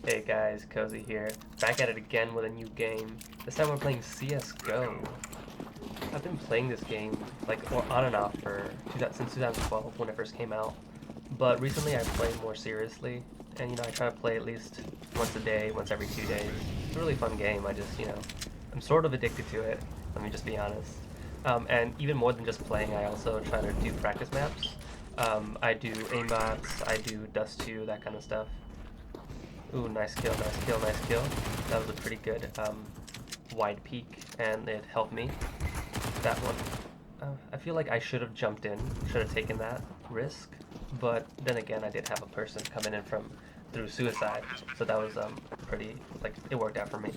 Hey guys, Cozy here, back at it again with a new game. This time we're playing CSGO. I've been playing this game on and off since 2012 when it first came out. But recently I played more seriously, and I try to play at least once a day, once every 2 days. It's a really fun game. I'm sort of addicted to it. Let me just be honest. And even more than just playing, I also try to do practice maps. I do aimbots, I do Dust 2, that kind of stuff. Ooh, nice kill, nice kill, nice kill. That was a pretty good wide peek, and it helped me. That one. I feel like I should have jumped in, should have taken that risk, but then again, I did have a person coming in through suicide, so that was it worked out for me.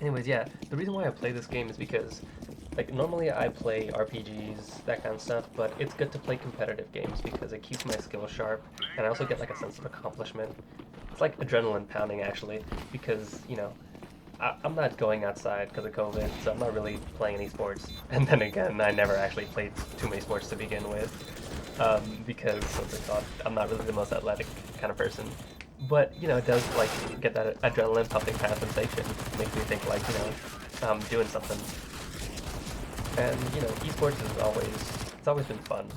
Anyways, yeah, the reason why I play this game is because normally I play RPGs, that kind of stuff, but it's good to play competitive games because it keeps my skills sharp, and I also get like a sense of accomplishment. It's like adrenaline pounding actually, because I'm not going outside because of COVID, so I'm not really playing any sports. And then again, I never actually played too many sports to begin with, because what's it called? I'm not really the most athletic kind of person. But it does get that adrenaline pumping kind of sensation. It makes me think I'm doing something. And esports is always been fun.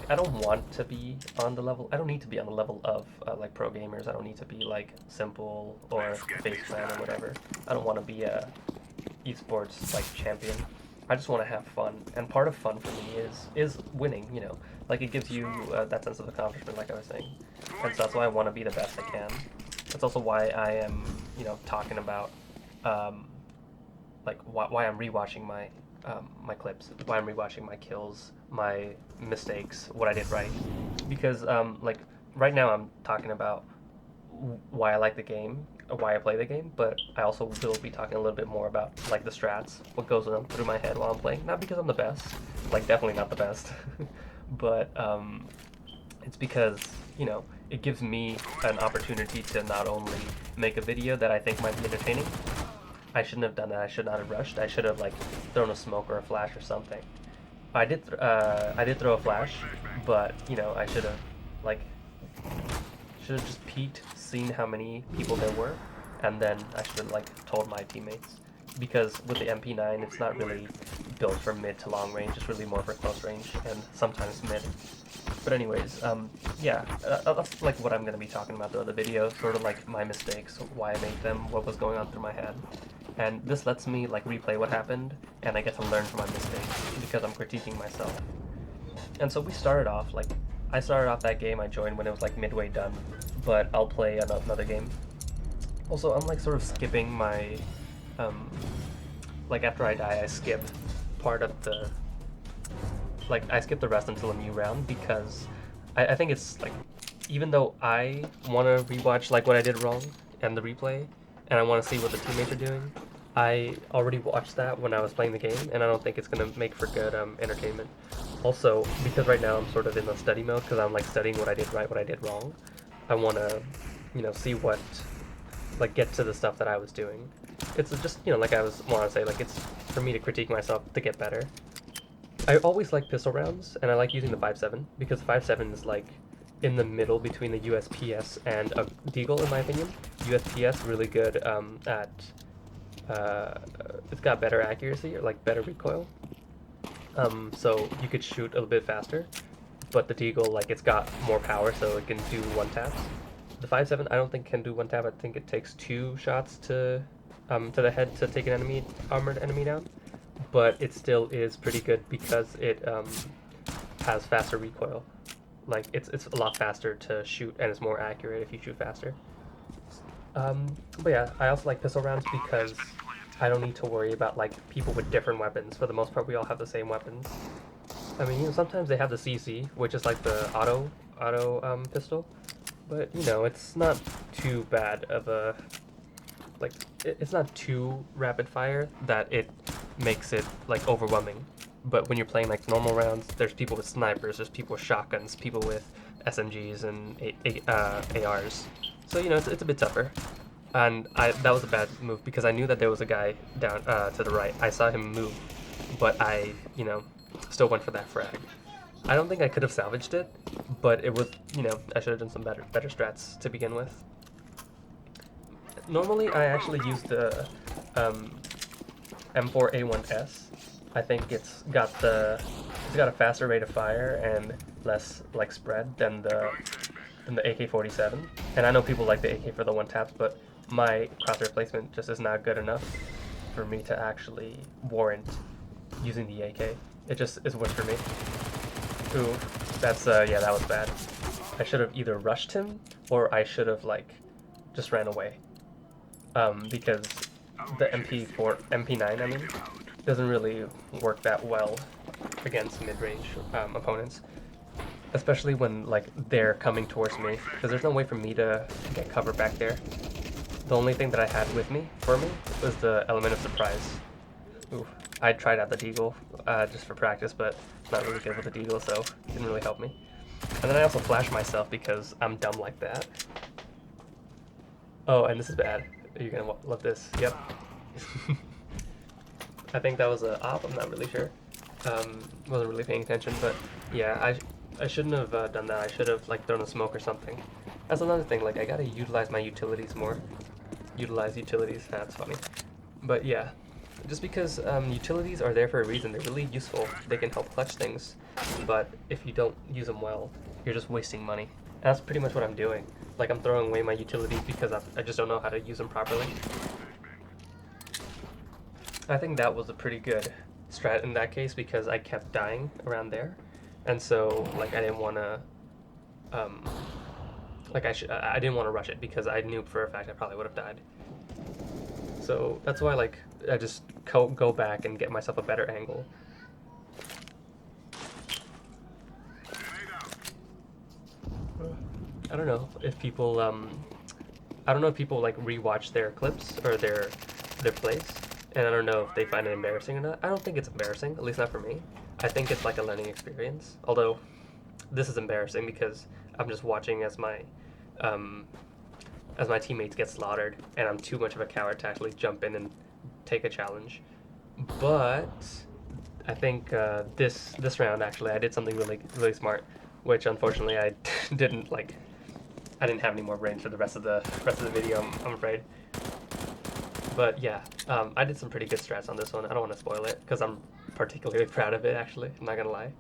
I don't want to be on the level. I don't need to be on the level of pro gamers. I don't need to be like Simple or Face Clan or whatever. I don't want to be a esports champion. I just want to have fun, and part of fun for me is winning. It gives you that sense of accomplishment, like I was saying, and so that's why I want to be the best I can. That's also why I am talking about why I'm rewatching my clips, why I'm rewatching my kills, my mistakes, what I did right, because right now I'm talking about why I like the game, why I play the game, but I also will be talking a little bit more about the strats, what goes on through my head while I'm playing. Not because I'm the best, definitely not the best, but it's because it gives me an opportunity to not only make a video that I think might be entertaining. I shouldn't have done that. I should not have rushed. I should have thrown a smoke or a flash or something. I did throw a flash, but I like should have just peeked, seen how many people there were, and then I should have told my teammates. Because with the MP9, it's not really built for mid to long range. It's really more for close range and sometimes mid. But anyways, yeah, that's what I'm gonna be talking about throughout the video. Sort of my mistakes, why I made them, what was going on through my head. And this lets me replay what happened, and I get to learn from my mistakes because I'm critiquing myself. And so we started off I started off that game. I joined when it was midway done, but I'll play another game. Also, I'm sort of skipping my after I die, I skip part of the I skip the rest until a new round because I think it's even though I want to rewatch what I did wrong and the replay, and I want to see what the teammates are doing. I already watched that when I was playing the game, and I don't think it's gonna make for good entertainment. Also, because right now I'm sort of in the study mode because I'm studying what I did right, what I did wrong. I want to, see what get to the stuff that I was doing. It's just want to say it's for me to critique myself to get better. I always like pistol rounds, and I like using the 5.7 because the 5.7 is in the middle between the USPS and a Deagle, in my opinion. USPS really good at it's got better accuracy or better recoil, so you could shoot a little bit faster. But the Deagle, it's got more power, so it can do one taps. The 5.7 I don't think can do one tap. I think it takes 2 shots to the head to take an armored enemy down. But it still is pretty good because it has faster recoil. It's a lot faster to shoot, and it's more accurate if you shoot faster. But yeah, I also like pistol rounds because I don't need to worry about people with different weapons. For the most part, we all have the same weapons. I mean, sometimes they have the CC, which is the auto pistol, but it's not too bad of a it's not too rapid fire that it makes it overwhelming. But when you're playing normal rounds, there's people with snipers, there's people with shotguns, people with SMGs and ARs. So it's a bit tougher. And that was a bad move because I knew that there was a guy down to the right. I saw him move, but I still went for that frag. I don't think I could have salvaged it, but it was I should have done some better strats to begin with. Normally, I actually use the M4A1S. I think it's got a faster rate of fire and less like spread than the AK-47. And I know people like the AK for the one taps, but my crosshair placement just is not good enough for me to actually warrant using the AK. It just is worse for me. Ooh, that's yeah, that was bad. I should have either rushed him or I should have like just ran away. Because the MP9, I mean, doesn't really work that well against mid-range opponents, especially when like they're coming towards me, because there's no way for me to get cover back there. The only thing that I had with me was the element of surprise. Ooh, I tried out the deagle just for practice, but not really good with the deagle, so it didn't really help me. And then I also flashed myself because I'm dumb like that. Oh, and this is bad. You're gonna love this. Yep. I think that was a op. I'm not really sure. Wasn't really paying attention, but yeah, I shouldn't have done that. I should have like thrown a smoke or something. That's another thing. Like I gotta utilize my utilities more. Utilize utilities. That's funny. But yeah, just because utilities are there for a reason. They're really useful. They can help clutch things. But if you don't use them well, you're just wasting money. And that's pretty much what I'm doing. Like I'm throwing away my utilities because I just don't know how to use them properly. I think that was a pretty good strat in that case because I kept dying around there, and so like I didn't want to, like I didn't want to rush it because I knew for a fact I probably would have died. So that's why like I just go back and get myself a better angle. I don't know if people like rewatch their clips or their plays, and I don't know if they find it embarrassing or not. I don't think it's embarrassing, at least not for me. I think it's like a learning experience. Although this is embarrassing because I'm just watching as my teammates get slaughtered, and I'm too much of a coward to actually jump in and take a challenge. But I think this round actually I did something really smart, which unfortunately I didn't like. I didn't have any more brains for the rest of the video. I'm afraid. But yeah, I did some pretty good strats on this one. I don't want to spoil it because I'm particularly proud of it. Actually, I'm not gonna lie.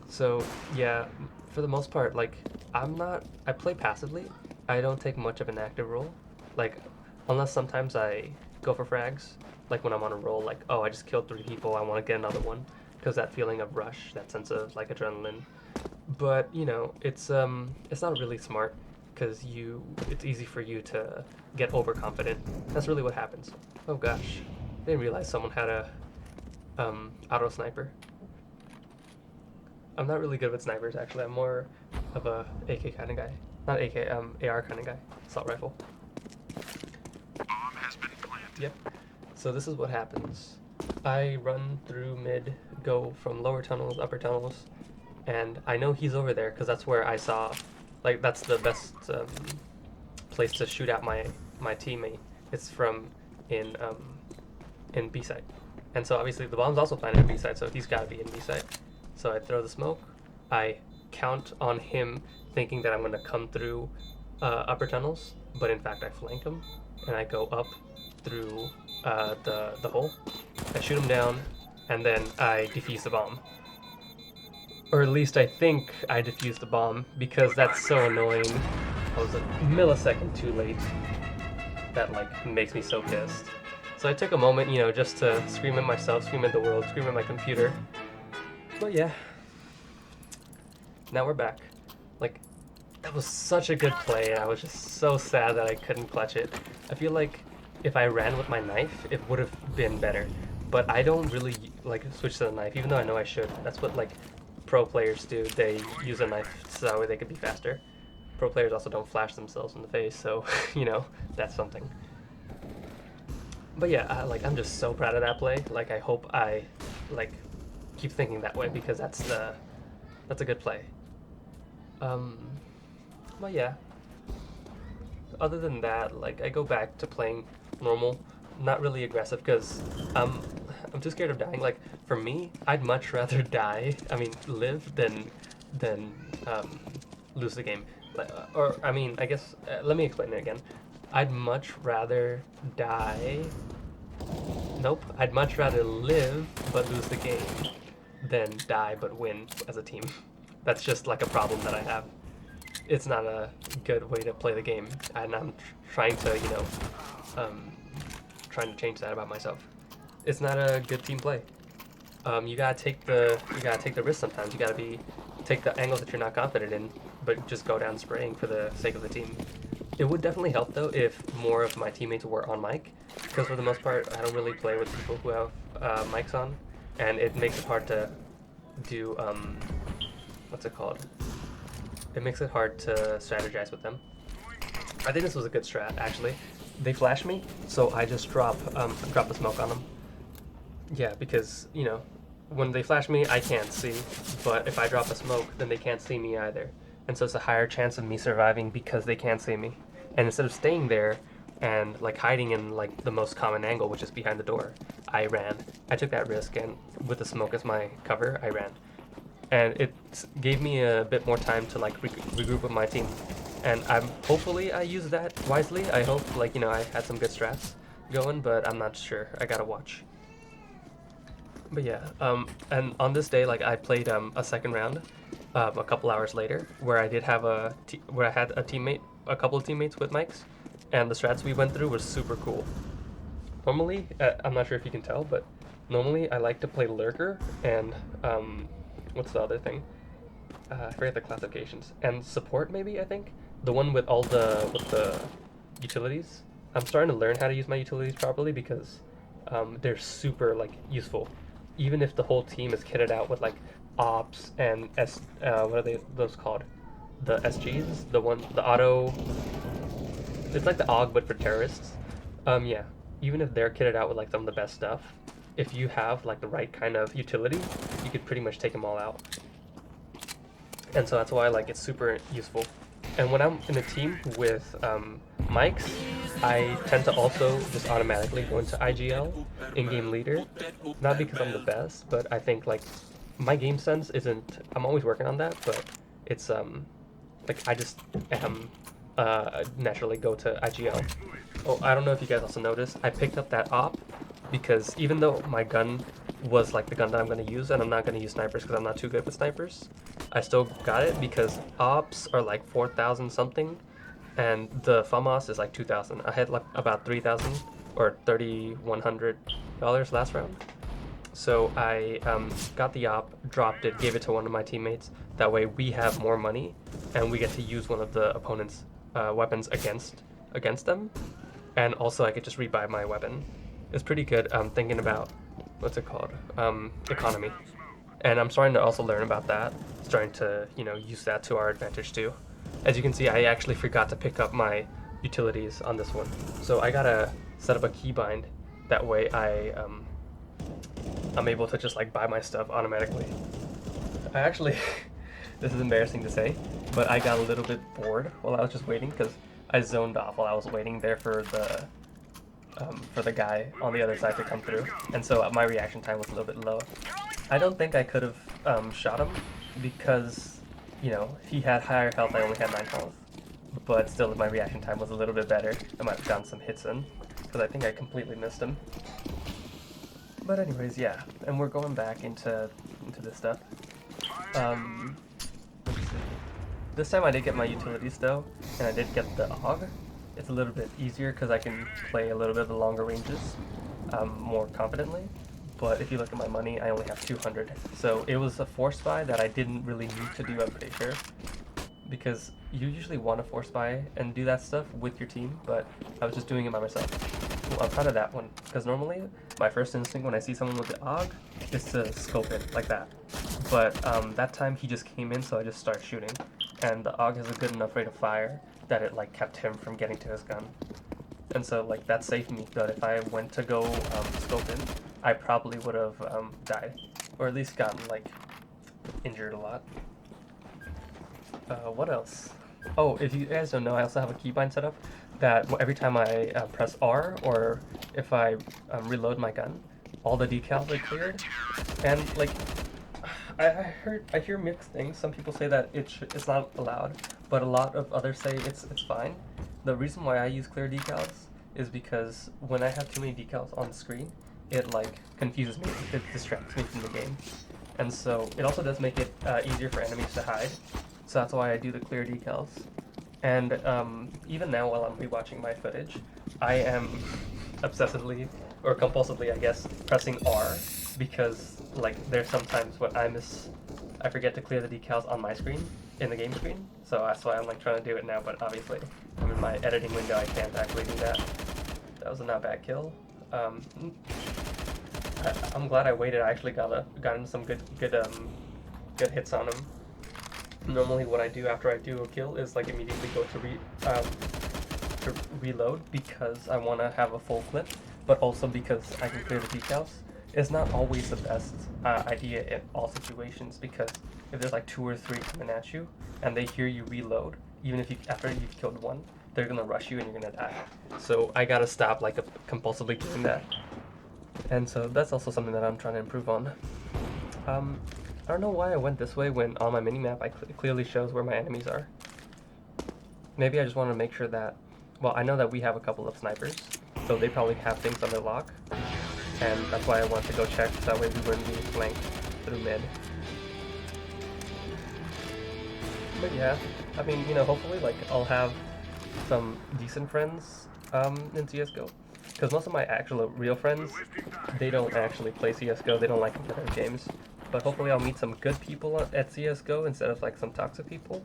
So yeah, for the most part, like I play passively. I don't take much of an active role, like unless sometimes I go for frags, like when I'm on a roll, like oh I just killed 3 people, I want to get another one, because that feeling of rush, that sense of like adrenaline. But you know, it's not really smart because it's easy for you to get overconfident. That's really what happens. Oh gosh, I didn't realize someone had a auto sniper. I'm not really good with snipers actually. I'm more of a AK kind of guy. Not AK, AR kind of guy. Assault rifle. Bomb has been planted. Yep. So this is what happens. I run through mid, go from lower tunnels, upper tunnels, and I know he's over there because that's where I saw, like that's the best place to shoot at my teammate. It's from in B side, and so obviously the bomb's also planted in B side, so he's got to be in B side. So I throw the smoke. I count on him thinking that I'm going to come through upper tunnels, but in fact I flank him, and I go up through the hole. I shoot him down, and then I defuse the bomb. Or at least I think I defused the bomb, because that's so annoying. I was a millisecond too late. That like makes me so pissed. So I took a moment, you know, just to scream at myself, scream at the world, scream at my computer. But yeah, now we're back. Like, that was such a good play, and I was just so sad that I couldn't clutch it. I feel like if I ran with my knife, it would have been better. But I don't really like switch to the knife, even though I know I should. That's what like pro players do. They use a knife so that way they could be faster. Pro players also don't flash themselves in the face, so you know, that's something. But yeah, I'm just so proud of that play. Like I hope I like keep thinking that way, because that's a good play. But yeah. Other than that, like I go back to playing normal, not really aggressive, because I'm too scared of dying. Like for me, I'd much rather die. I mean, live than lose the game. Or I mean, I guess let me explain it again. I'd much rather die. Nope. I'd much rather live but lose the game than die but win as a team. That's just like a problem that I have. It's not a good way to play the game, and I'm trying to, um, trying to change that about myself. It's not a good team play. You gotta take the risk sometimes. You gotta take the angles that you're not confident in, but just go down spraying for the sake of the team. It would definitely help though if more of my teammates were on mic, because for the most part I don't really play with people who have mics on, and it makes it hard to do what's it called? It makes it hard to strategize with them. I think this was a good strat actually. They flash me, so I just drop the smoke on them. Yeah, because when they flash me, I can't see, but if I drop a smoke, then they can't see me either, and so it's a higher chance of me surviving because they can't see me. And instead of staying there and like hiding in like the most common angle, which is behind the door, I ran. I took that risk, and with the smoke as my cover, I ran, and it gave me a bit more time to like regroup with my team. And hopefully I used that wisely. I hope I had some good strats going, but I'm not sure. I gotta watch. But yeah, and on this day, like I played a second round, a couple hours later, where I did have where I had a couple of teammates with mics, and the strats we went through was super cool. Normally, I'm not sure if you can tell, but normally I like to play lurker and what's the other thing? I forget the classifications. And support maybe I think the one with the utilities. I'm starting to learn how to use my utilities properly because they're super like useful. Even if the whole team is kitted out with like ops and what are those called? The SGs, the auto. It's like the AUG but for terrorists. Yeah. Even if they're kitted out with like some of the best stuff, if you have like the right kind of utility, you could pretty much take them all out. And so that's why like it's super useful. And when I'm in a team with mics, I tend to also just automatically go into IGL, in-game leader. Not because I'm the best, but I think like my game sense isn't. I'm always working on that, but it's like I just am naturally go to IGL. Oh, I don't know if you guys also noticed, I picked up that op because even though my gun was like the gun that I'm going to use, and I'm not going to use snipers because I'm not too good with snipers, I still got it because ops are like 4,000 something, and the FAMAS is like 2,000. I had like about 3,000 or $3,100 last round. So I got the op, dropped it, gave it to one of my teammates. That way we have more money, and we get to use one of the opponent's weapons against them, and also I could just rebuy my weapon. It's pretty good. I'm thinking about what's it called, economy, and I'm starting to also learn about that. Starting to use that to our advantage too. As you can see, I actually forgot to pick up my utilities on this one, so I gotta set up a keybind. That way I'm able to just like buy my stuff automatically. I actually, this is embarrassing to say, but I got a little bit bored while I was just waiting because I zoned off while I was waiting there for the guy on the other side to come through, and so my reaction time was a little bit low. I don't think I could have shot him because he had higher health. I only had 9 health, but still my reaction time was a little bit better. I might have gotten some hits in because I think I completely missed him. But anyways, yeah, and we're going back into this stuff. Let's see. This time I did get my utilities though, and I did get the AUG. It's a little bit easier because I can play a little bit of the longer ranges more confidently. But if you look at my money, I only have 200. So it was a force buy that I didn't really need to do, I'm pretty sure. Because you usually want to force buy and do that stuff with your team, but I was just doing it by myself. Well, I'm proud of that one, because normally my first instinct when I see someone with the AUG is to scope it like that. But that time he just came in, so I just started shooting. And the AUG has a good enough rate of fire that it like kept him from getting to his gun. And so like that saved me, but if I went to go scope in, I probably would have died. Or at least gotten like injured a lot. What else? Oh, if you guys don't know, I also have a keybind setup that every time I press R or if I reload my gun, all the decals are cleared. And like, I hear mixed things. Some people say that it's not allowed, but a lot of others say it's fine. The reason why I use clear decals is because when I have too many decals on the screen, it like confuses me, it distracts me from the game. And so it also does make it easier for enemies to hide. So that's why I do the clear decals. And even now while I'm rewatching my footage, I am obsessively, or compulsively I guess, pressing R because like there's sometimes when I forget to clear the decals on my screen, in the game screen. So that's why I'm like trying to do it now, but obviously I'm in my editing window, I can't actually do that. That was a not bad kill. I'm glad I waited. I actually gotten some good hits on him. Normally, what I do after I do a kill is like immediately go to reload because I want to have a full clip, but also because I can clear the decals. It's not always the best idea in all situations because if there's like 2 or 3 coming at you and they hear you reload, even if after you've killed one, they're gonna rush you and you're gonna die. So I gotta stop like compulsively doing that. And so that's also something that I'm trying to improve on. I don't know why I went this way when on my minimap it clearly shows where my enemies are. Maybe I just want to make sure that, well, I know that we have a couple of snipers, so they probably have things under lock, and that's why I want to go check, so that way we wouldn't be flanked through mid. But yeah, I mean, you know, hopefully like I'll have some decent friends in CSGO. Because most of my actual real friends, they don't actually play CSGO, they don't like competitive games. But hopefully I'll meet some good people at CSGO instead of like some toxic people.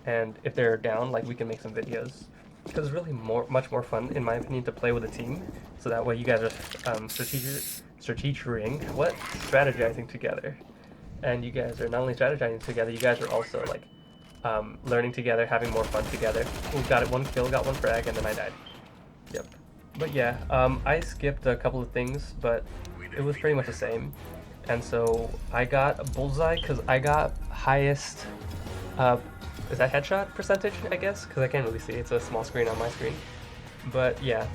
And if they're down, like we can make some videos. Because it's really much more fun, in my opinion, to play with a team. So that way you guys are strategizing together. And you guys are not only strategizing together, you guys are also like learning together, having more fun together. Ooh, got it, 1 kill, got 1 frag, and then I died. Yep. But yeah, I skipped a couple of things, but it was pretty much the same. And so I got a bullseye because I got highest, is that headshot percentage, I guess? Because I can't really see, it's a small screen on my screen. But yeah,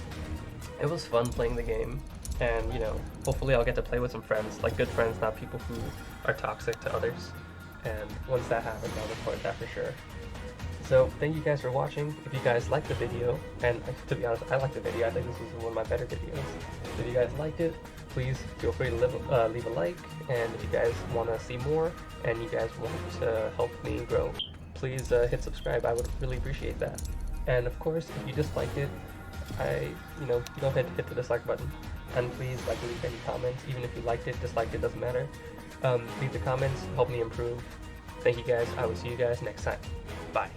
it was fun playing the game. And, you know, hopefully I'll get to play with some friends, like good friends, not people who are toxic to others. And once that happens, I'll record that for sure. So thank you guys for watching. If you guys liked the video, and to be honest, I liked the video. I think this was one of my better videos. If you guys liked it, please feel free to leave a like. And if you guys want to see more, and you guys want to help me grow, please hit subscribe. I would really appreciate that. And of course, if you disliked it, go ahead and hit the dislike button. And please leave any comments. Even if you liked it, disliked it, doesn't matter. Leave the comments, help me improve. Thank you guys. I will see you guys next time. Bye.